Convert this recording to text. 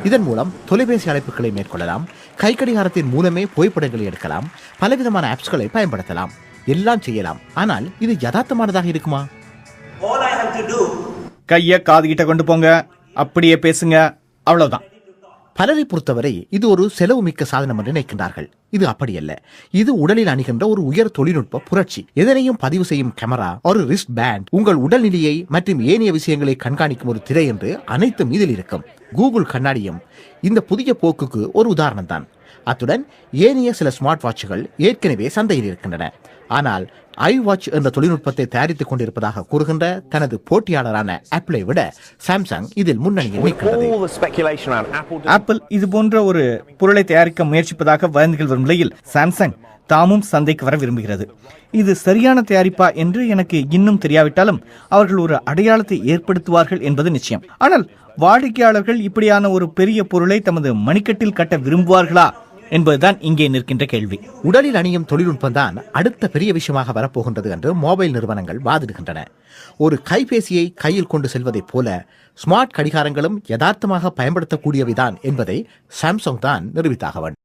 இதன் மூலம் தொலைபேசி அழைப்புகளை மேற்கொள்ளலாம், கை கடிகாரத்தின் மூலமே புகைப்படங்களை எடுக்கலாம், பலவிதமான ஆப்ஸ்களை பயன்படுத்தலாம், எல்லாம் செய்யலாம். ஆனால் இது யதார்த்தமானதாக இருக்குமா? கைய காது கிட்ட கொண்டு போங்க, அப்படியே பேசுங்க, அவ்வளவுதான். பலரை பொறுத்தவரை இது ஒரு செலவு மிக்க சாதனம் என்று நினைக்கின்றார்கள். இது அப்படியல்ல. இது உடலில் அணிகின்ற ஒரு உயர் தொழில்நுட்ப புரட்சி. எதனையும் பதிவு செய்யும் கேமரா, ஒரு ரிஸ்ட் பேண்ட், உங்கள் உடல்நிலையை மற்றும் ஏனைய விஷயங்களை கண்காணிக்கும் ஒரு திரை என்று அனைத்தும் இதில் இருக்கும். கூகுள் கண்ணாடியும் இந்த புதிய போக்குக்கு ஒரு உதாரணம் தான். அத்துடன் ஏனைய சில ஸ்மார்ட் வாட்சுகள் ஏற்கனவே சந்தையில் இருக்கின்றன. ஆனால் ஐ வாட்ச் என்ற தொழில்நுட்பத்தை தயாரித்துக் கொண்டிருப்பதாக கூறுகின்ற தனது போட்டியாளரான ஆப்பிளை விட சாம்சங் இதில் முன்னணியில் நிற்கிறது. ஆப்பிள் இது போன்ற ஒரு பொருளை தயாரிக்க முயற்சிப்பதாக வதந்திகள் வரும் நிலையில் சாம்சங் தாமும் சந்தைக்கு வர விரும்புகிறது. இது சரியான தயாரிப்பா என்று எனக்கு இன்னும் தெரியாவிட்டாலும் அவர்கள் ஒரு அடையாளத்தை ஏற்படுத்துவார்கள் என்பது நிச்சயம். ஆனால் வாடிக்கையாளர்கள் இப்படியான ஒரு பெரிய பொருளை தமது மணிக்கட்டில் கட்ட விரும்புவார்களா என்பதுதான் இங்கே நிற்கின்ற கேள்வி. உடலில் அணியும் தொழில்நுட்பம் தான் அடுத்த பெரிய விஷயமாக வரப்போகின்றது என்று மொபைல் நிறுவனங்கள் வாதிடுகின்றன. ஒரு கைபேசியை கையில் கொண்டு செல்வதைப் போல ஸ்மார்ட் கடிகாரங்களும் யதார்த்தமாக பயன்படுத்தக்கூடியவைதான் என்பதை சாம்சங் தான் நிரூபித்தாக வேண்டும்.